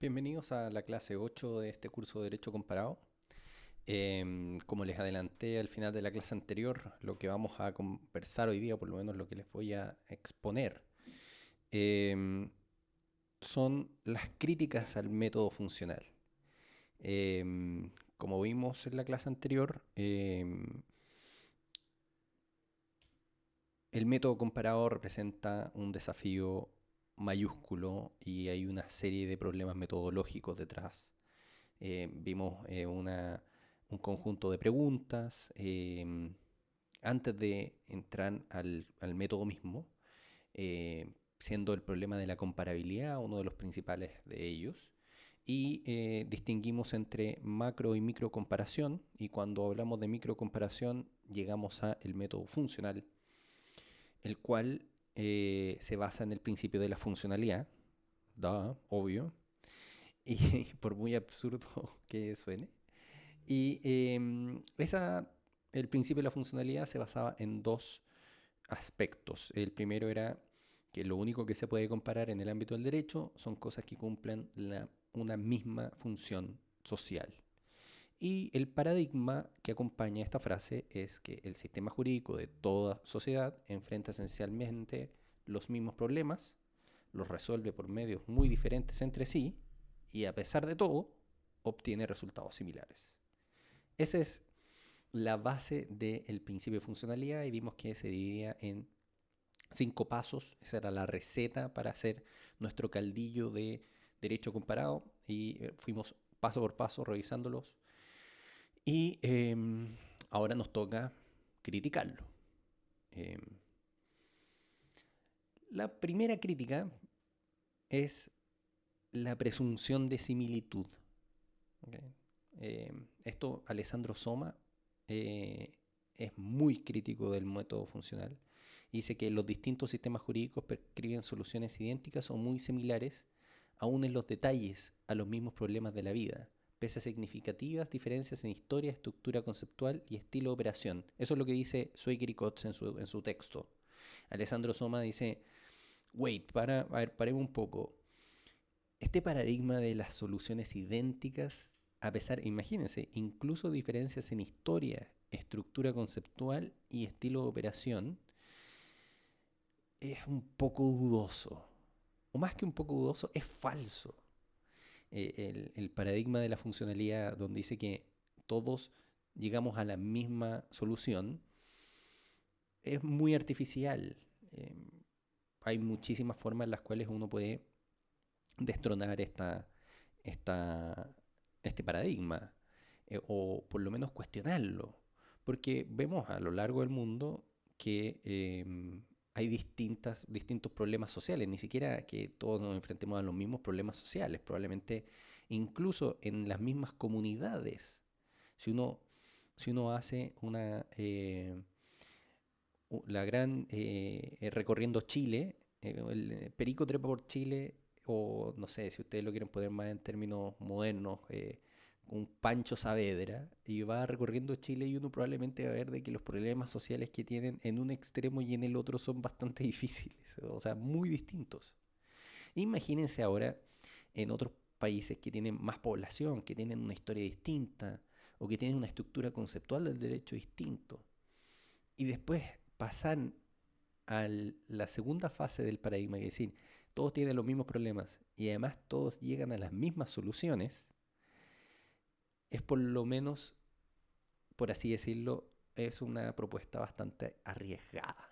Bienvenidos a la clase 8 de este curso de Derecho Comparado. Como les adelanté al final de la clase anterior, lo que vamos a conversar hoy día, por lo menos lo que les voy a exponer, em, son las críticas al método funcional. Como vimos en la clase anterior, el método comparado representa un desafío mayúsculo y hay una serie de problemas metodológicos detrás. Vimos un conjunto de preguntas. Antes de entrar al método mismo, siendo el problema de la comparabilidad uno de los principales de ellos. Y distinguimos entre macro y micro comparación, y cuando hablamos de micro comparación llegamos al método funcional, el cual se basa en el principio de la funcionalidad, obvio, y por muy absurdo que suene. Y el principio de la funcionalidad se basaba en dos aspectos. El primero era que lo único que se puede comparar en el ámbito del derecho son cosas que cumplan una misma función social. Y el paradigma que acompaña esta frase es que el sistema jurídico de toda sociedad enfrenta esencialmente los mismos problemas, los resuelve por medios muy diferentes entre sí y a pesar de todo obtiene resultados similares. Esa es la base del principio de funcionalidad y vimos que se dividía en 5 pasos. Esa era la receta para hacer nuestro caldillo de derecho comparado y fuimos paso por paso revisándolos y ahora nos toca criticarlo. Eh, la primera crítica es la presunción de similitud. ¿Okay? Esto Alessandro Soma eh, es muy crítico del método funcional. Dice que los distintos sistemas jurídicos prescriben soluciones idénticas o muy similares, aún en los detalles, a los mismos problemas de la vida, pese a significativas diferencias en historia, estructura conceptual y estilo de operación. Eso es lo que dice Schweiger y Kotz en su texto. Alessandro Soma dice, a ver, paremos un poco. Este paradigma de las soluciones idénticas, a pesar, imagínense, incluso diferencias en historia, estructura conceptual y estilo de operación, es un poco dudoso. O más que un poco dudoso, es falso. El paradigma de la funcionalidad, donde dice que todos llegamos a la misma solución, es muy artificial. Eh, Hay muchísimas formas en las cuales uno puede destronar esta, este paradigma, o por lo menos cuestionarlo, porque vemos a lo largo del mundo que hay distintos problemas sociales, ni siquiera que todos nos enfrentemos a los mismos problemas sociales, probablemente incluso en las mismas comunidades. Si uno, si uno hace la gran recorriendo Chile, el Perico trepa por Chile, o no sé, si ustedes lo quieren poner más en términos modernos, un Pancho Saavedra, y va recorriendo Chile y uno probablemente va a ver de que los problemas sociales que tienen en un extremo y en el otro son bastante difíciles, o sea, muy distintos. Imagínense ahora en otros países que tienen más población, que tienen una historia distinta, o que tienen una estructura conceptual del derecho distinto. Y después pasan a la segunda fase del paradigma, que es decir, todos tienen los mismos problemas y además todos llegan a las mismas soluciones, es por lo menos, por así decirlo, es una propuesta bastante arriesgada.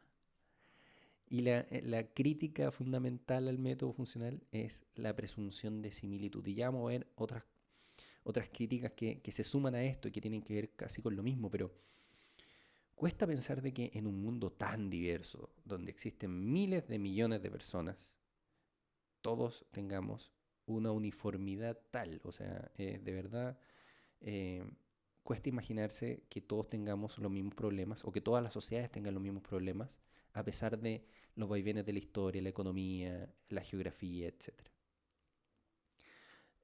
Y la crítica fundamental al método funcional es la presunción de similitud. Y ya vamos a ver otras críticas que se suman a esto y que tienen que ver casi con lo mismo, pero cuesta pensar de que en un mundo tan diverso, donde existen miles de millones de personas, todos tengamos una uniformidad tal. O sea, de verdad, eh, cuesta imaginarse que todos tengamos los mismos problemas o que todas las sociedades tengan los mismos problemas, a pesar de los vaivenes de la historia, la economía, la geografía, etcétera.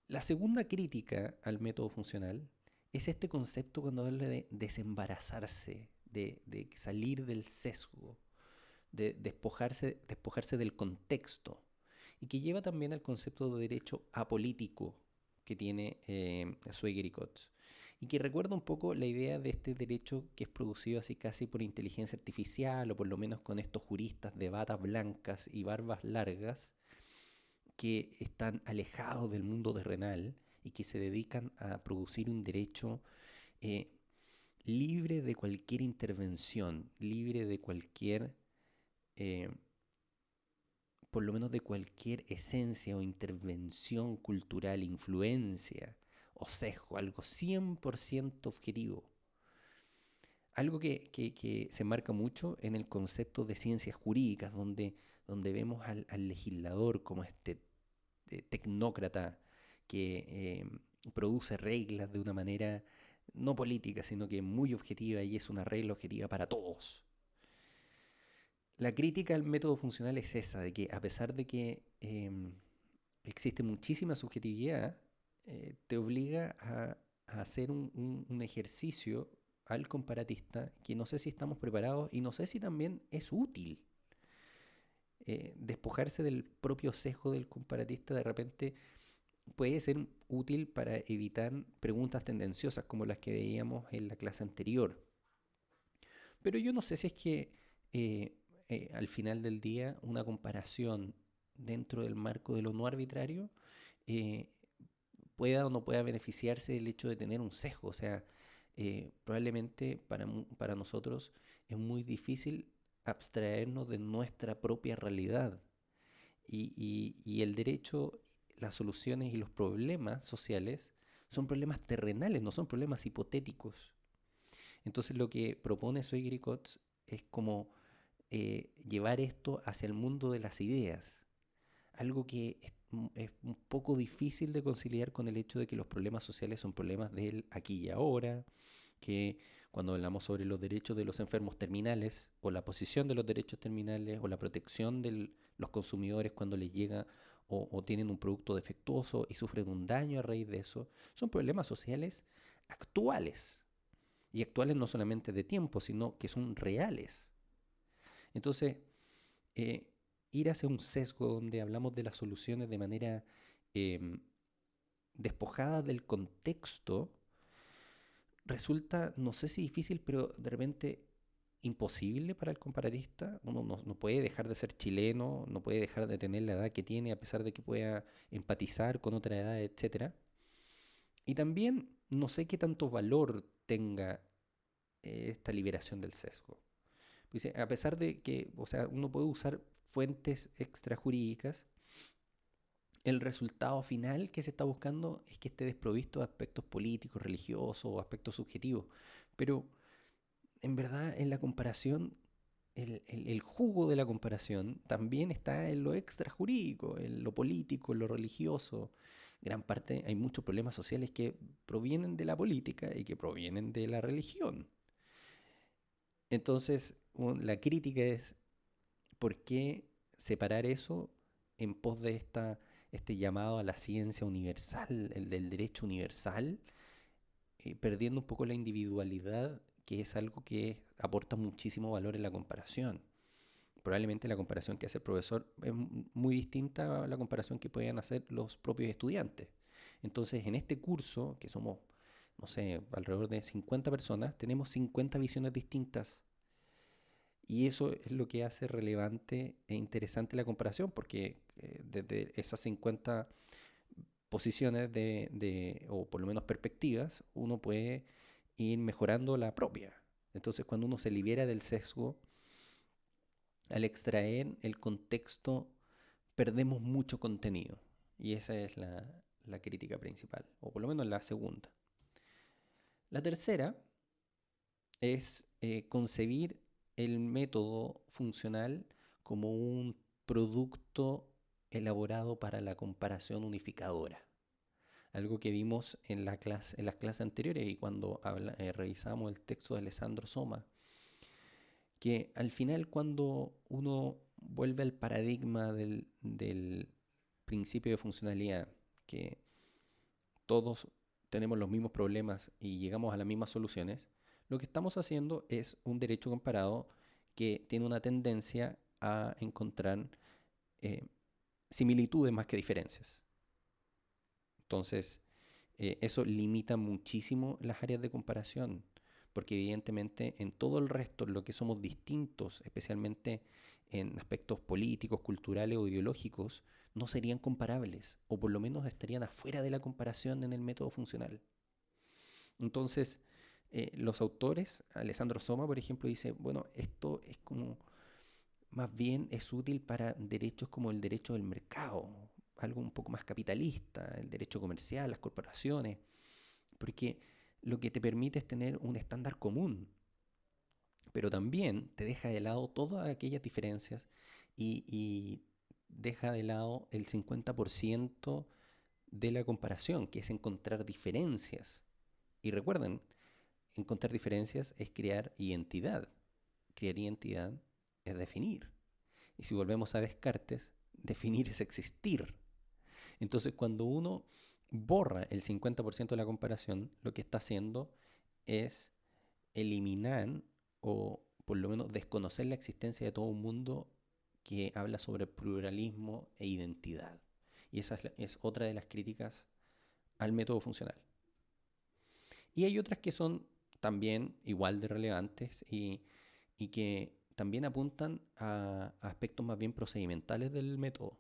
La segunda crítica al método funcional es este concepto cuando habla de desembarazarse, de salir del sesgo, de despojarse del contexto. y que lleva también al concepto de derecho apolítico que tiene Swigert y Coates. Y que recuerda un poco la idea de este derecho que es producido así casi por inteligencia artificial, o por lo menos con estos juristas de batas blancas y barbas largas, que están alejados del mundo terrenal y que se dedican a producir un derecho eh, libre de cualquier intervención, libre de cualquier, eh, por lo menos de cualquier esencia o intervención cultural, influencia o sesgo, algo 100% objetivo. Algo que se marca mucho en el concepto de ciencias jurídicas, donde vemos al legislador como este tecnócrata que produce reglas de una manera no política, sino que muy objetiva, y es una regla objetiva para todos. La crítica al método funcional es esa, de que a pesar de que existe muchísima subjetividad, te obliga a hacer un ejercicio al comparatista que no sé si estamos preparados y no sé si también es útil. Despojarse del propio sesgo del comparatista de repente puede ser útil para evitar preguntas tendenciosas como las que veíamos en la clase anterior. Pero yo no sé si es que al final del día una comparación dentro del marco de lo no arbitrario eh, pueda o no pueda beneficiarse del hecho de tener un sesgo. O sea, probablemente para nosotros es muy difícil abstraernos de nuestra propia realidad. Y el derecho, las soluciones y los problemas sociales son problemas terrenales, no son problemas hipotéticos. Entonces lo que propone Swigert y Coates es como llevar esto hacia el mundo de las ideas, algo que es un poco difícil de conciliar con el hecho de que los problemas sociales son problemas del aquí y ahora, que cuando hablamos sobre los derechos de los enfermos terminales, o la posición de los derechos terminales, o la protección de los consumidores cuando les llega o tienen un producto defectuoso y sufren un daño a raíz de eso, son problemas sociales actuales. Y actuales no solamente de tiempo, sino que son reales. Entonces, eh, ir hacia un sesgo donde hablamos de las soluciones de manera eh, despojada del contexto resulta, no sé si difícil, pero de repente imposible para el comparatista. Uno no puede dejar de ser chileno, no puede dejar de tener la edad que tiene, a pesar de que pueda empatizar con otra edad, etcétera. Y también no sé qué tanto valor tenga esta liberación del sesgo. Dice, a pesar de que, o sea, uno puede usar fuentes extrajurídicas, el resultado final que se está buscando es que esté desprovisto de aspectos políticos, religiosos o aspectos subjetivos. Pero en verdad, en la comparación, el jugo de la comparación también está en lo extrajurídico, en lo político, en lo religioso. Gran parte, hay muchos problemas sociales que provienen de la política y que provienen de la religión. Entonces, la crítica es por qué separar eso en pos de este llamado a la ciencia universal, el del derecho universal, perdiendo un poco la individualidad, que es algo que aporta muchísimo valor en la comparación. Probablemente la comparación que hace el profesor es muy distinta a la comparación que pueden hacer los propios estudiantes. Entonces, en este curso, que somos, no sé, alrededor de 50 personas, tenemos 50 visiones distintas. Y eso es lo que hace relevante e interesante la comparación, porque desde esas 50 posiciones o por lo menos perspectivas, uno puede ir mejorando la propia. Entonces, cuando uno se libera del sesgo, al extraer el contexto, perdemos mucho contenido. Y esa es la crítica principal, o por lo menos la segunda. La tercera es concebir el método funcional como un producto elaborado para la comparación unificadora. Algo que vimos en las clases anteriores y cuando revisamos el texto de Alessandro Soma, que al final cuando uno vuelve al paradigma del principio de funcionalidad, que todos tenemos los mismos problemas y llegamos a las mismas soluciones, lo que estamos haciendo es un derecho comparado que tiene una tendencia a encontrar eh, similitudes más que diferencias. Entonces, eso limita muchísimo las áreas de comparación, porque evidentemente en todo el resto, en lo que somos distintos, especialmente en aspectos políticos, culturales o ideológicos, no serían comparables, o por lo menos estarían afuera de la comparación en el método funcional. Entonces, los autores, Alessandro Soma, por ejemplo, dice, bueno, esto es como, más bien es útil para derechos como el derecho del mercado, algo un poco más capitalista, el derecho comercial, las corporaciones, porque lo que te permite es tener un estándar común, pero también te deja de lado todas aquellas diferencias y deja de lado el 50% de la comparación, que es encontrar diferencias. Y recuerden, encontrar diferencias es crear identidad. Crear identidad es definir. Y si volvemos a Descartes, definir es existir. Entonces, cuando uno borra el 50% de la comparación, lo que está haciendo es eliminar o por lo menos desconocer la existencia de todo un mundo que habla sobre pluralismo e identidad. Y esa es otra de las críticas al método funcional. Y hay otras que son también igual de relevantes y que también apuntan a aspectos más bien procedimentales del método.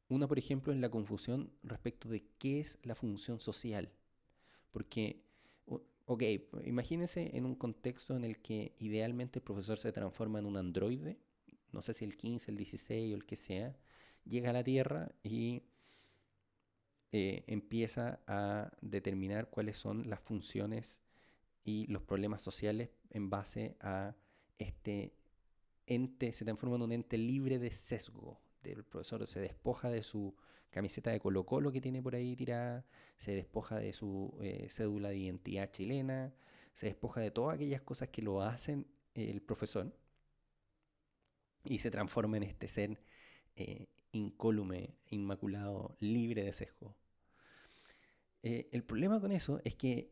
Una, por ejemplo, es la confusión respecto de qué es la función social. Porque, ok, imagínense en un contexto en el que idealmente el profesor se transforma en un androide, no sé si el 15, el 16 o el que sea, llega a la Tierra y empieza a determinar cuáles son las funciones y los problemas sociales en base a este ente, se transforma en un ente libre de sesgo. El profesor se despoja de su camiseta de Colo Colo que tiene por ahí tirada, se despoja de su cédula de identidad chilena, se despoja de todas aquellas cosas que lo hacen el profesor y se transforma en este ser incólume, inmaculado, libre de sesgo. El problema con eso es que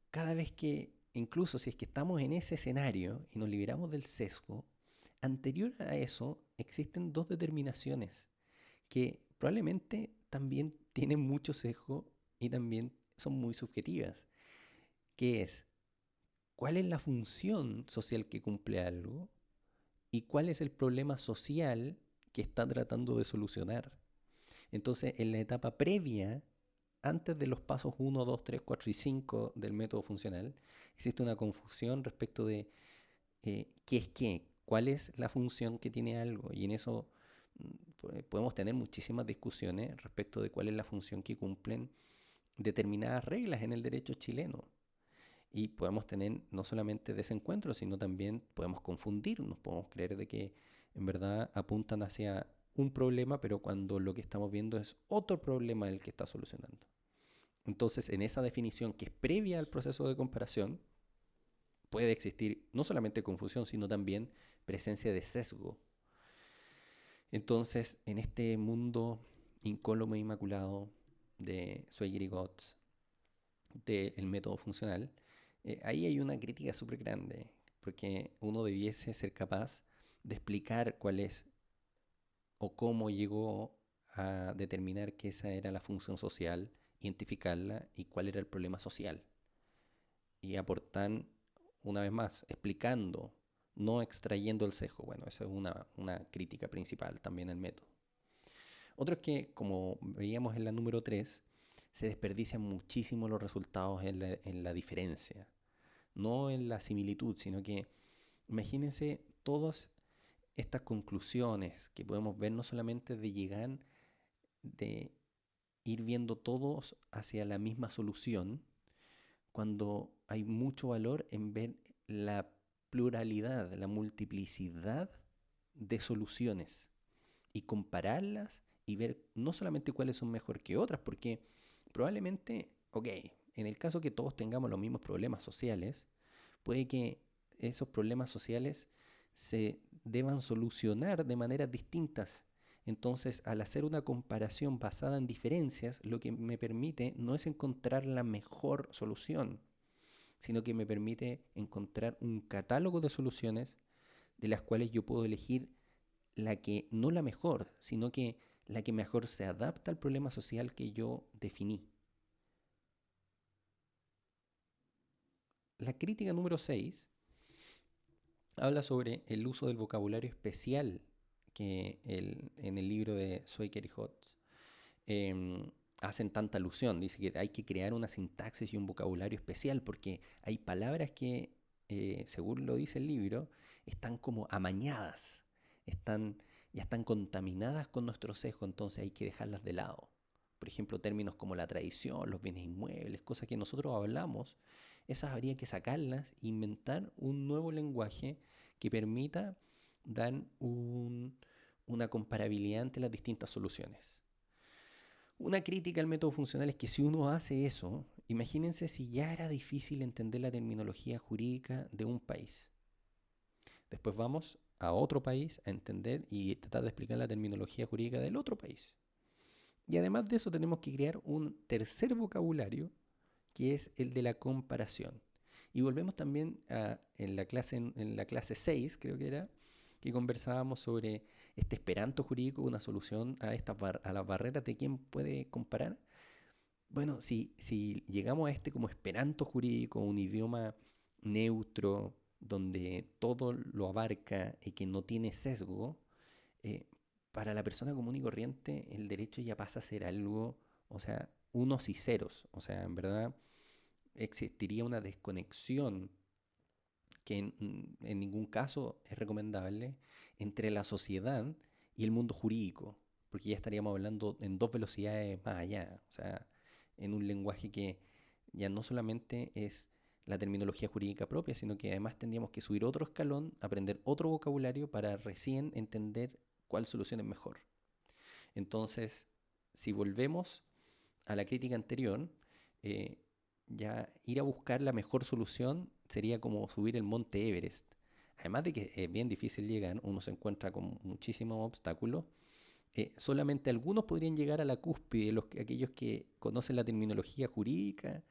cada vez que, incluso si es que estamos en ese escenario y nos liberamos del sesgo, anterior a eso existen dos determinaciones que probablemente también tienen mucho sesgo y también son muy subjetivas, que es cuál es la función social que cumple algo y cuál es el problema social que está tratando de solucionar. Entonces, en la etapa previa, antes de los pasos 1, 2, 3, 4 y 5 del método funcional, existe una confusión respecto de qué es qué, cuál es la función que tiene algo. Y en eso podemos tener muchísimas discusiones respecto de cuál es la función que cumplen determinadas reglas en el derecho chileno. Y podemos tener no solamente desencuentros, sino también podemos confundirnos, podemos creer de que en verdad apuntan hacia un problema, pero cuando lo que estamos viendo es otro problema el que está solucionando. Entonces, en esa definición que es previa al proceso de comparación, puede existir no solamente confusión, sino también presencia de sesgo. Entonces, en este mundo incólume e inmaculado de Schweigert y Gotts, del método funcional, ahí hay una crítica súper grande, porque uno debiese ser capaz de explicar cuál es o cómo llegó a determinar que esa era la función social, identificarla y cuál era el problema social. Y aportar, una vez más, explicando, no extrayendo el sesgo. Bueno, esa es una crítica principal también al método. Otro es que, como veíamos en la número 3, se desperdician muchísimo los resultados en la diferencia, no en la similitud, sino que imagínense todas estas conclusiones que podemos ver no solamente de llegar, de ir viendo todos hacia la misma solución, cuando hay mucho valor en ver la pluralidad, la multiplicidad de soluciones y compararlas y ver no solamente cuáles son mejor que otras, porque probablemente, ok, en el caso que todos tengamos los mismos problemas sociales, puede que esos problemas sociales se deban solucionar de maneras distintas. Entonces, al hacer una comparación basada en diferencias, lo que me permite no es encontrar la mejor solución, sino que me permite encontrar un catálogo de soluciones de las cuales yo puedo elegir no la mejor, sino que la que mejor se adapta al problema social que yo definí. La crítica número 6 habla sobre el uso del vocabulario especial que en el libro de Schweikert y Hotz hacen tanta alusión. Dice que hay que crear una sintaxis y un vocabulario especial porque hay palabras que, según lo dice el libro, están como amañadas, ya están contaminadas con nuestro sesgo, entonces hay que dejarlas de lado. Por ejemplo, términos como la tradición, los bienes inmuebles, cosas que nosotros hablamos, esas habría que sacarlas e inventar un nuevo lenguaje que permita dar una comparabilidad entre las distintas soluciones. Una crítica al método funcional es que si uno hace eso, imagínense si ya era difícil entender la terminología jurídica de un país. Después vamos a otro país a entender y tratar de explicar la terminología jurídica del otro país. Y además de eso tenemos que crear un tercer vocabulario que es el de la comparación. Y volvemos también en la clase 6, creo que era, que conversábamos sobre este esperanto jurídico, una solución a las barreras de quién puede comparar. Bueno, si llegamos a este como esperanto jurídico, un idioma neutro, donde todo lo abarca y que no tiene sesgo, eh, para la persona común y corriente el derecho ya pasa a ser algo, o sea, unos y ceros. O sea, en verdad existiría una desconexión que en ningún caso es recomendable entre la sociedad y el mundo jurídico, porque ya estaríamos hablando en dos velocidades más allá, o sea, en un lenguaje que ya no solamente es la terminología jurídica propia, sino que además tendríamos que subir otro escalón, aprender otro vocabulario para recién entender cuál solución es mejor. Entonces, si volvemos a la crítica anterior, eh, ya ir a buscar la mejor solución sería como subir el monte Everest. Además de que es bien difícil llegar, uno se encuentra con muchísimos obstáculos. Solamente algunos podrían llegar a la cúspide, aquellos que conocen la terminología jurídica,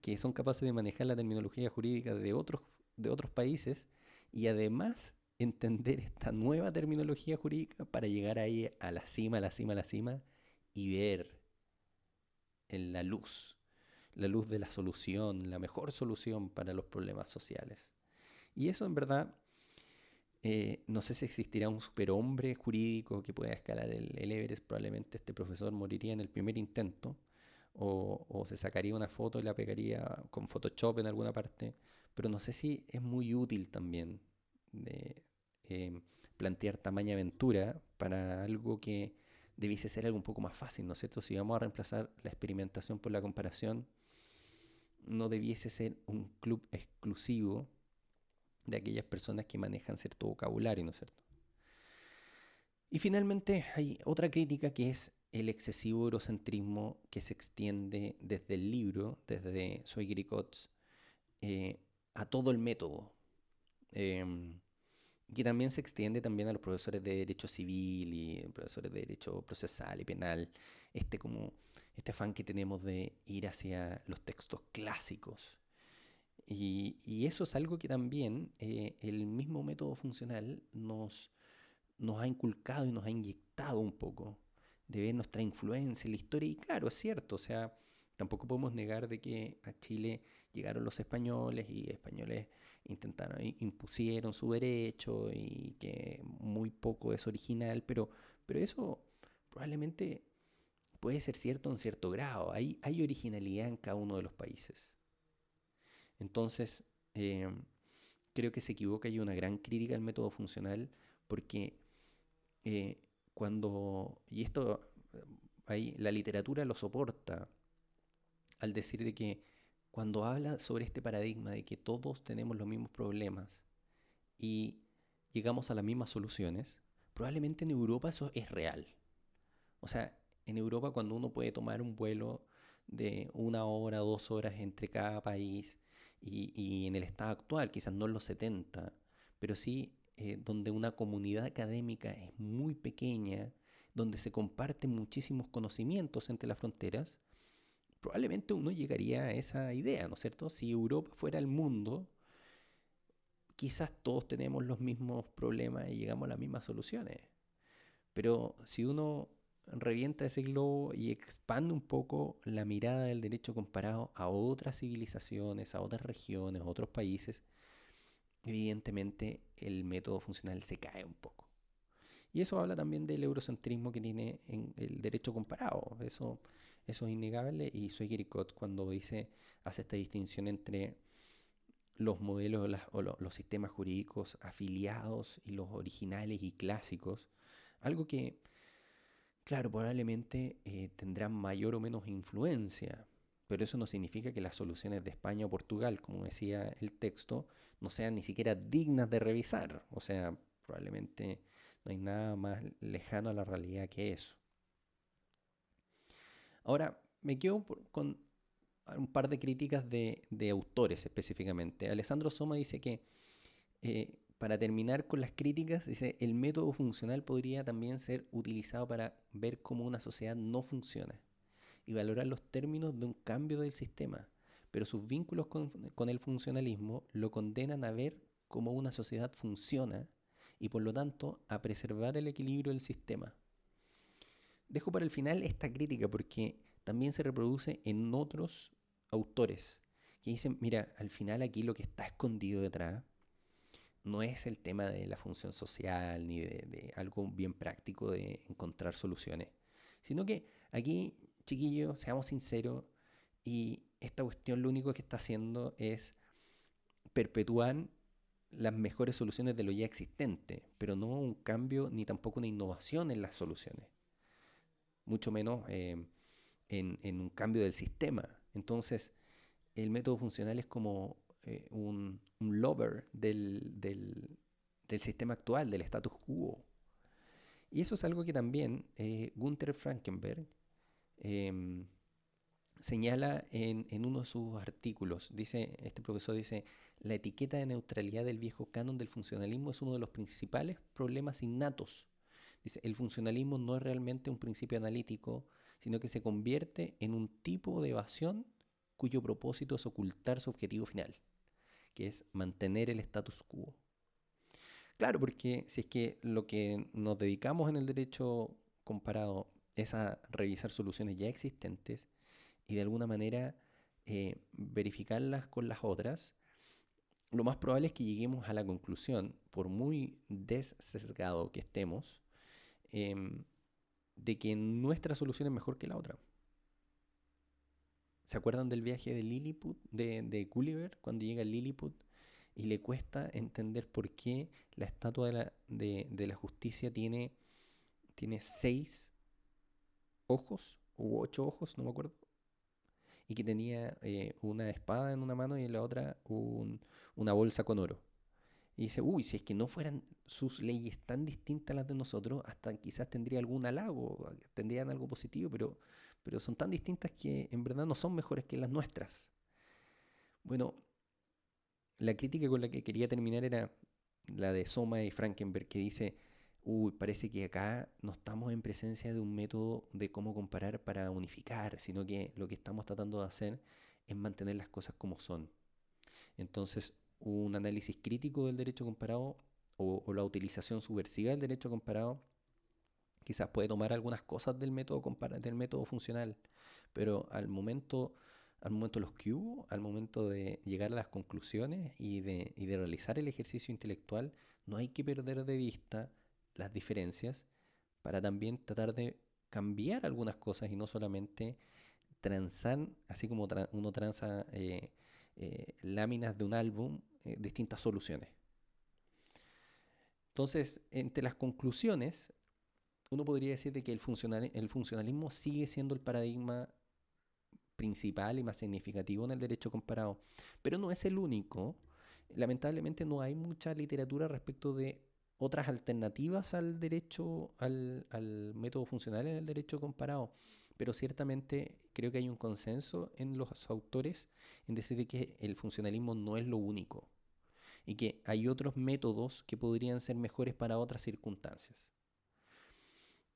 que son capaces de manejar la terminología jurídica de otros países y además entender esta nueva terminología jurídica para llegar ahí a la cima, a la cima, a la cima y ver en la luz de la solución, la mejor solución para los problemas sociales. Y eso en verdad, no sé si existirá un superhombre jurídico que pueda escalar el Everest, probablemente este profesor moriría en el primer intento, o se sacaría una foto y la pegaría con Photoshop en alguna parte, pero no sé si es muy útil también de, eh, plantear tamaña aventura para algo que debiese ser algo un poco más fácil, ¿no es cierto? Si vamos a reemplazar la experimentación por la comparación, no debiese ser un club exclusivo de aquellas personas que manejan cierto vocabulario, ¿no es cierto? Y finalmente hay otra crítica que es el excesivo eurocentrismo que se extiende desde el libro, desde Schweikert y Hotz, a todo el método. Que también se extiende también a los profesores de Derecho Civil y profesores de Derecho Procesal y Penal, como este afán que tenemos de ir hacia los textos clásicos. Y eso es algo que también el mismo método funcional nos ha inculcado y nos ha inyectado un poco de ver nuestra influencia en la historia. Y claro, es cierto, o sea, tampoco podemos negar de que a Chile llegaron los españoles y españoles intentaron, impusieron su derecho y que muy poco es original, pero eso probablemente puede ser cierto en cierto grado. Hay originalidad en cada uno de los países. Entonces, eh, creo que se equivoca y hay una gran crítica al método funcional porque eh, y esto ahí la literatura lo soporta al decir de que cuando habla sobre este paradigma de que todos tenemos los mismos problemas y llegamos a las mismas soluciones, probablemente en Europa eso es real. O sea, en Europa cuando uno puede tomar un vuelo de 1 hora, 2 horas entre cada país y en el estado actual, quizás no en los 70, pero sí donde una comunidad académica es muy pequeña, donde se comparten muchísimos conocimientos entre las fronteras, probablemente uno llegaría a esa idea, ¿no es cierto? Si Europa fuera el mundo, quizás todos tenemos los mismos problemas y llegamos a las mismas soluciones. Pero si uno revienta ese globo y expande un poco la mirada del derecho comparado a otras civilizaciones, a otras regiones, a otros países, evidentemente el método funcional se cae un poco. Y eso habla también del eurocentrismo que tiene en el derecho comparado. Eso es innegable. Y Swigert cuando hace esta distinción entre los modelos los sistemas jurídicos afiliados y los originales y clásicos, algo que, claro, probablemente tendrán mayor o menos influencia, pero eso no significa que las soluciones de España o Portugal, como decía el texto, no sean ni siquiera dignas de revisar. O sea, probablemente no hay nada más lejano a la realidad que eso. Ahora, me quedo con un par de críticas de autores específicamente. Alessandro Soma dice que, para terminar con las críticas, dice, el método funcional podría también ser utilizado para ver cómo una sociedad no funciona y valorar los términos de un cambio del sistema, pero sus vínculos con el funcionalismo lo condenan a ver cómo una sociedad funciona y por lo tanto a preservar el equilibrio del sistema. Dejo para el final esta crítica porque también se reproduce en otros autores que dicen, mira, al final aquí lo que está escondido detrás no es el tema de la función social ni de algo bien práctico de encontrar soluciones, sino que aquí, chiquillos, seamos sinceros, y esta cuestión lo único que está haciendo es perpetuar las mejores soluciones de lo ya existente, pero no un cambio ni tampoco una innovación en las soluciones, mucho menos en un cambio del sistema. Entonces, el método funcional es como un lover del sistema actual, del status quo. Y eso es algo que también Gunther Frankenberg eh, señala en uno de sus artículos. Este profesor dice, la etiqueta de neutralidad del viejo canon del funcionalismo es uno de los principales problemas innatos. Dice, el funcionalismo no es realmente un principio analítico, sino que se convierte en un tipo de evasión cuyo propósito es ocultar su objetivo final, que es mantener el status quo. Claro, porque si es que lo que nos dedicamos en el derecho comparado es a revisar soluciones ya existentes y de alguna manera verificarlas con las otras, lo más probable es que lleguemos a la conclusión, por muy desesgado que estemos, em, de que nuestra solución es mejor que la otra. ¿Se acuerdan del viaje de Lilliput, de Gulliver, cuando llega a Lilliput y le cuesta entender por qué la estatua de la justicia tiene 6 ojos u 8 ojos, no me acuerdo, y que tenía una espada en una mano y en la otra una bolsa con oro? Y dice, uy, si es que no fueran sus leyes tan distintas a las de nosotros, hasta quizás tendría algún halago, tendrían algo positivo, pero son tan distintas que en verdad no son mejores que las nuestras. Bueno, la crítica con la que quería terminar era la de Soma y Frankenberg, que dice, uy, parece que acá no estamos en presencia de un método de cómo comparar para unificar, sino que lo que estamos tratando de hacer es mantener las cosas como son. Entonces, un análisis crítico del derecho comparado o la utilización subversiva del derecho comparado quizás puede tomar algunas cosas del método funcional, pero al momento de los que hubo, al momento de llegar a las conclusiones y de realizar el ejercicio intelectual, no hay que perder de vista las diferencias para también tratar de cambiar algunas cosas y no solamente transar, así como uno tranza láminas de un álbum, distintas soluciones. Entonces, entre las conclusiones, uno podría decir de que el funcionalismo sigue siendo el paradigma principal y más significativo en el derecho comparado, pero no es el único. Lamentablemente no hay mucha literatura respecto de otras alternativas al derecho, al método funcional en el derecho comparado, pero ciertamente creo que hay un consenso en los autores en decir de que el funcionalismo no es lo único y que hay otros métodos que podrían ser mejores para otras circunstancias.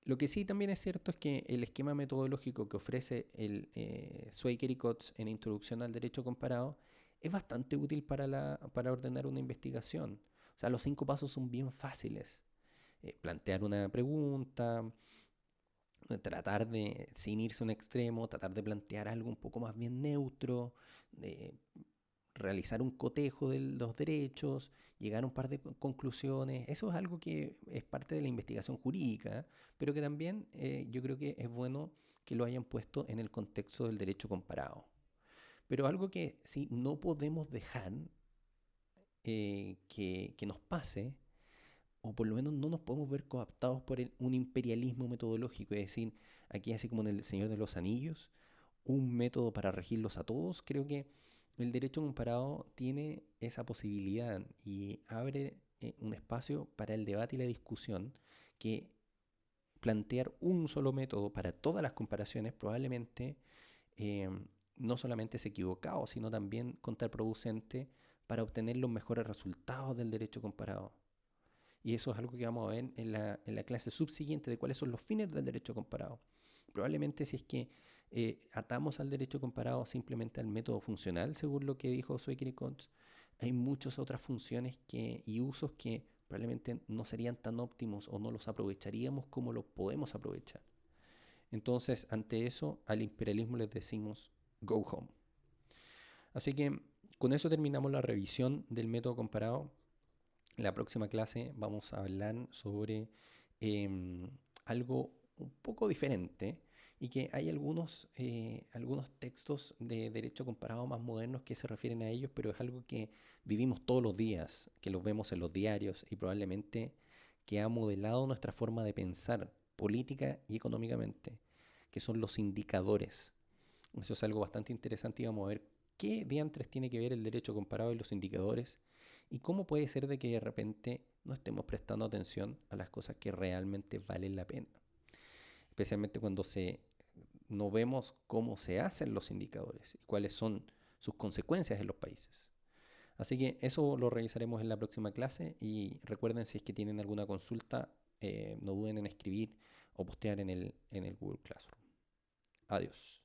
Lo que sí también es cierto es que el esquema metodológico que ofrece el Schweiker y Kotz en Introducción al Derecho Comparado es bastante útil para ordenar una investigación. O sea, los 5 pasos son bien fáciles. plantear una pregunta, tratar de, sin irse a un extremo, tratar de plantear algo un poco más bien neutro, de realizar un cotejo de los derechos, llegar a un par de conclusiones. Eso es algo que es parte de la investigación jurídica, pero que también yo creo que es bueno que lo hayan puesto en el contexto del derecho comparado. Pero algo que sí no podemos dejar que nos pase, o por lo menos no nos podemos ver coaptados por un imperialismo metodológico, es decir, aquí así como en El Señor de los Anillos, un método para regirlos a todos. Creo que el derecho comparado tiene esa posibilidad y abre un espacio para el debate y la discusión, que plantear un solo método para todas las comparaciones probablemente eh, no solamente es equivocado, sino también contraproducente para obtener los mejores resultados del derecho comparado. Y eso es algo que vamos a ver en la clase subsiguiente de cuáles son los fines del derecho comparado. Probablemente si es que atamos al derecho comparado simplemente al método funcional, según lo que dijo Sweken y Kontz, hay muchas otras funciones y usos que probablemente no serían tan óptimos o no los aprovecharíamos como los podemos aprovechar. Entonces, ante eso, al imperialismo les decimos go home. Así que con eso terminamos la revisión del método comparado. En la próxima clase vamos a hablar sobre em, algo un poco diferente y que hay algunos textos de derecho comparado más modernos que se refieren a ellos, pero es algo que vivimos todos los días, que los vemos en los diarios y probablemente que ha modelado nuestra forma de pensar política y económicamente, que son los indicadores. Eso es algo bastante interesante y vamos a ver qué diantres tiene que ver el derecho comparado y los indicadores y cómo puede ser de que de repente no estemos prestando atención a las cosas que realmente valen la pena. Especialmente cuando no vemos cómo se hacen los indicadores y cuáles son sus consecuencias en los países. Así que eso lo revisaremos en la próxima clase y recuerden, si es que tienen alguna consulta, no duden en escribir o postear en el Google Classroom. Adiós.